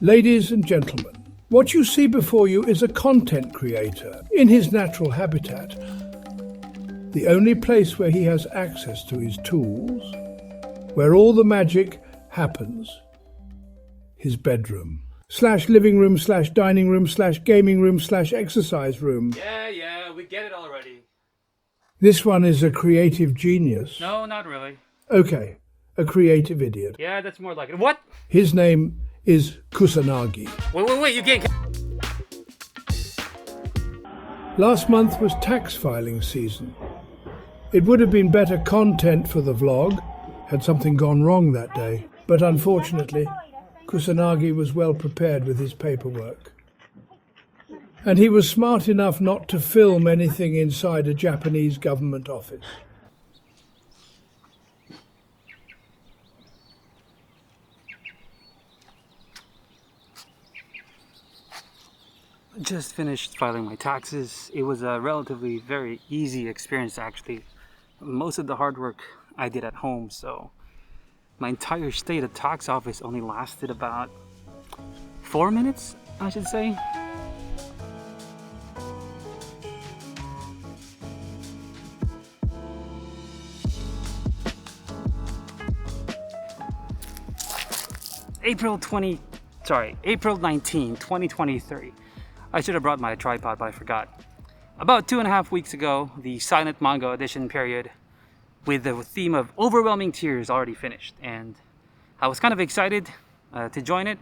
Ladies and gentlemen, what you see before you is a content creator in his natural habitat. The only place where he has access to his tools, where all the magic happens. His bedroom. / living room / dining room / gaming room / exercise room. Yeah, we get it already. This one is a creative genius. No, not really. Okay, a creative idiot. Yeah, that's more like it. What? His name is Kusanagi. Wait, you can't. Last month was tax filing season. It would have been better content for the vlog had something gone wrong that day, but unfortunately, Kusanagi was well prepared with his paperwork. And he was smart enough not to film anything inside a Japanese government office. Just finished filing my taxes. It was a relatively very easy experience actually. Most of the hard work I did at home, so my entire stay at the tax office only lasted about 4 minutes, I should say. April 19, 2023. I should have brought my tripod, but I forgot. About 2.5 weeks ago, the silent manga edition period with the theme of overwhelming tears already finished, and I was kind of excited to join it.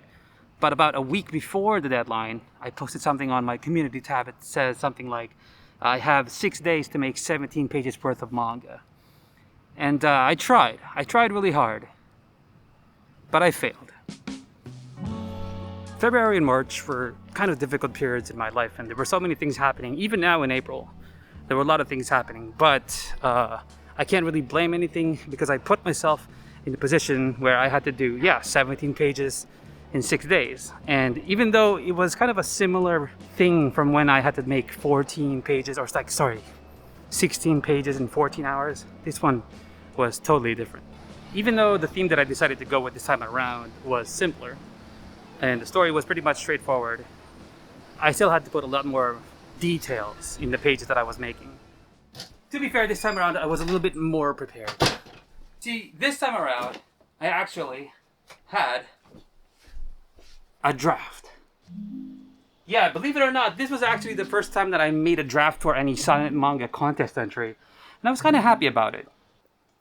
But about a week before the deadline, I posted something on my community tab. It says something like, I have 6 days to make 17 pages worth of manga. And I tried really hard, but I failed. February and March were kind of difficult periods in my life, and there were so many things happening. Even now in April, there were a lot of things happening, but I can't really blame anything because I put myself in a position where I had to do, 17 pages in 6 days. And even though it was kind of a similar thing from when I had to make 16 pages in 14 hours, this one was totally different. Even though the theme that I decided to go with this time around was simpler, and the story was pretty much straightforward, I still had to put a lot more details in the pages that I was making. To be fair, this time around I was a little bit more prepared. See, this time around I actually had a draft. Yeah, believe it or not, this was actually the first time that I made a draft for any silent manga contest entry, and I was kind of happy about it.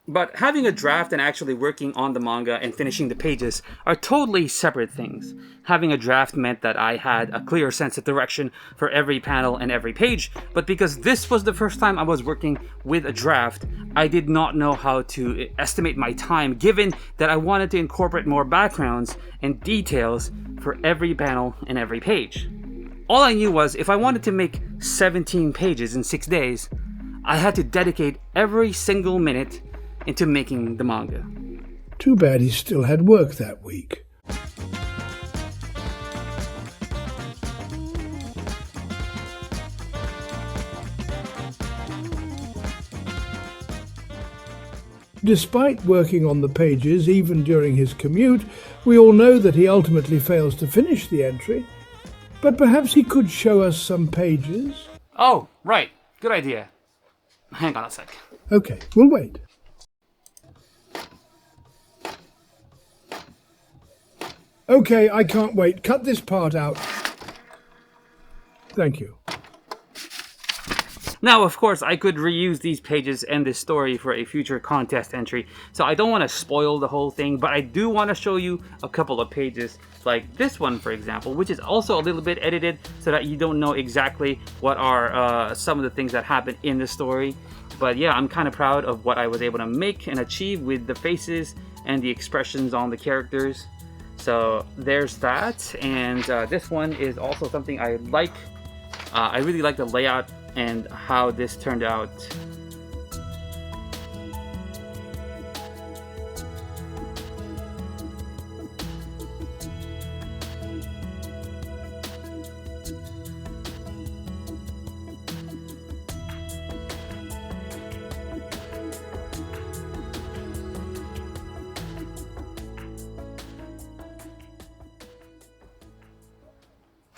But having a draft and actually working on the manga and finishing the pages are totally separate things. Having a draft meant that I had a clear sense of direction for every panel and every page, but because this was the first time I was working with a draft, I did not know how to estimate my time, given that I wanted to incorporate more backgrounds and details for every panel and every page. All I knew was if I wanted to make 17 pages in 6 days, I had to dedicate every single minute into making the manga. Too bad he still had work that week. Despite working on the pages even during his commute, we all know that he ultimately fails to finish the entry. But perhaps he could show us some pages? Oh, right. Good idea. Hang on a sec. Okay, we'll wait. Okay, I can't wait. Cut this part out. Thank you. Now, of course, I could reuse these pages and this story for a future contest entry, so I don't want to spoil the whole thing, but I do want to show you a couple of pages, like this one, for example, which is also a little bit edited so that you don't know exactly what are some of the things that happen in the story. But yeah, I'm kind of proud of what I was able to make and achieve with the faces and the expressions on the characters. So there's that, and this one is also something I like. I really like the layout and how this turned out.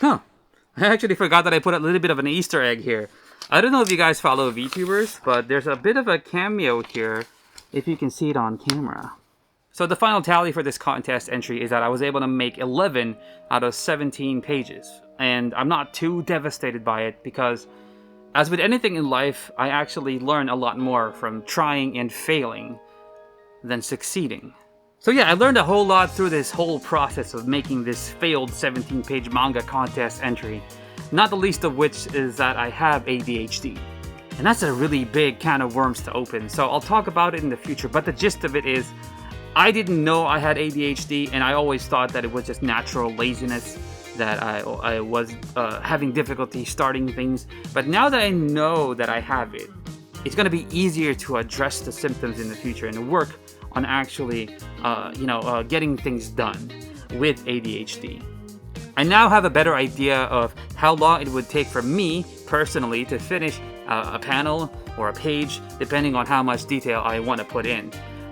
Huh. I actually forgot that I put a little bit of an Easter egg here. I don't know if you guys follow VTubers, but there's a bit of a cameo here, if you can see it on camera. So the final tally for this contest entry is that I was able to make 11 out of 17 pages. And I'm not too devastated by it because, as with anything in life, I actually learn a lot more from trying and failing than succeeding. So yeah, I learned a whole lot through this whole process of making this failed 17-page manga contest entry. Not the least of which is that I have ADHD. And that's a really big can of worms to open, so I'll talk about it in the future. But the gist of it is, I didn't know I had ADHD, and I always thought that it was just natural laziness, that I was having difficulty starting things. But now that I know that I have it, it's going to be easier to address the symptoms in the future and work on actually, getting things done with ADHD. I now have a better idea of how long it would take for me, personally, to finish a panel or a page, depending on how much detail I want to put in.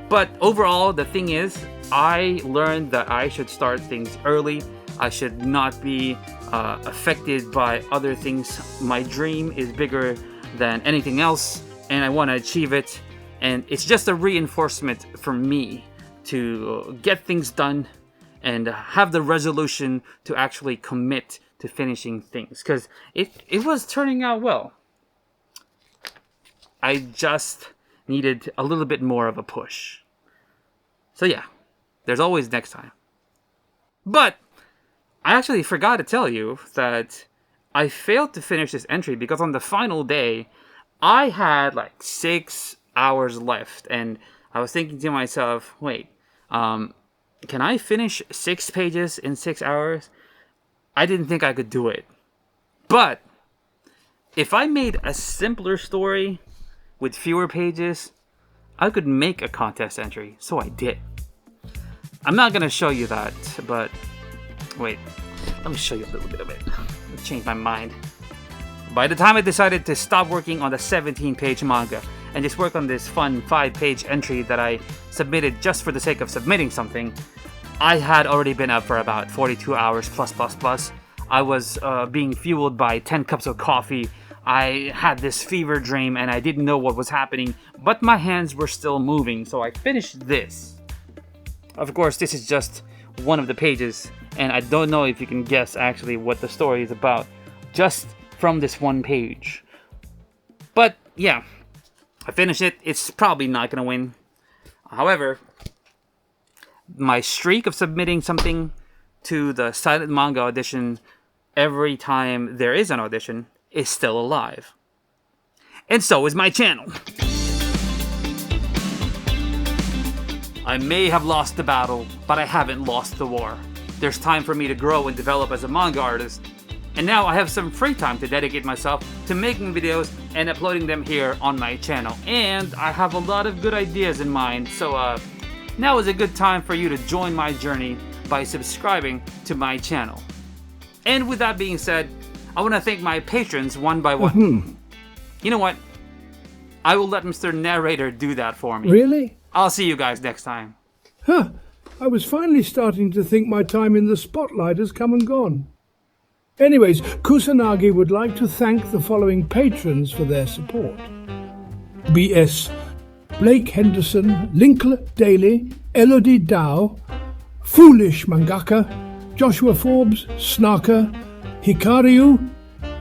But overall, the thing is, I learned that I should start things early. I should not be affected by other things. My dream is bigger than anything else, and I want to achieve it. And it's just a reinforcement for me to get things done and have the resolution to actually commit to finishing things. Because it was turning out well. I just needed a little bit more of a push. So yeah, there's always next time. But I actually forgot to tell you that I failed to finish this entry because on the final day, I had like 6 hours left. And I was thinking to myself, wait, can I finish 6 pages in 6 hours? I didn't think I could do it. But if I made a simpler story with fewer pages, I could make a contest entry. So I did. I'm not going to show you that, but wait, let me show you a little bit of it. I'll change my mind. By the time I decided to stop working on the 17-page manga and just work on this fun 5-page entry that I submitted just for the sake of submitting something, I had already been up for about 42 hours plus. I was being fueled by 10 cups of coffee. I had this fever dream and I didn't know what was happening, but my hands were still moving, so I finished this. Of course, this is just one of the pages, and I don't know if you can guess actually what the story is about just from this one page. But yeah, I finished it. It's probably not gonna win. However, my streak of submitting something to the silent manga audition every time there is an audition is still alive. And so is my channel. I may have lost the battle, but I haven't lost the war. There's time for me to grow and develop as a manga artist. And now I have some free time to dedicate myself to making videos and uploading them here on my channel. And I have a lot of good ideas in mind, so now is a good time for you to join my journey by subscribing to my channel. And with that being said, I want to thank my patrons one by one. You know what? I will let Mr. Narrator do that for me. Really? I'll see you guys next time. Huh. I was finally starting to think my time in the spotlight has come and gone. Anyways, Kusanagi would like to thank the following patrons for their support. B.S. Blake Henderson, Linkle Daly, Elodie Dow, Foolish Mangaka, Joshua Forbes, Snarker, Hikariu,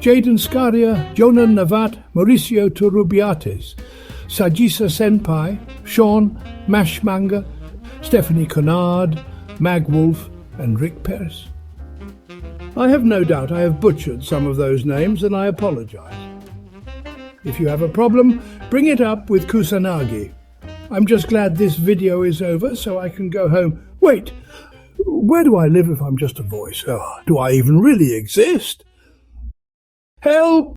Jaden Scaria, Jonah Navat, Mauricio Turrubiates, Sajisa Senpai, Sean, Mash Manga, Stephanie Conard, Mag Wolf, and Rick Perez. I have no doubt I have butchered some of those names, and I apologize. If you have a problem, bring it up with Kusanagi. I'm just glad this video is over so I can go home. Wait, where do I live if I'm just a voice? Oh, do I even really exist? Help!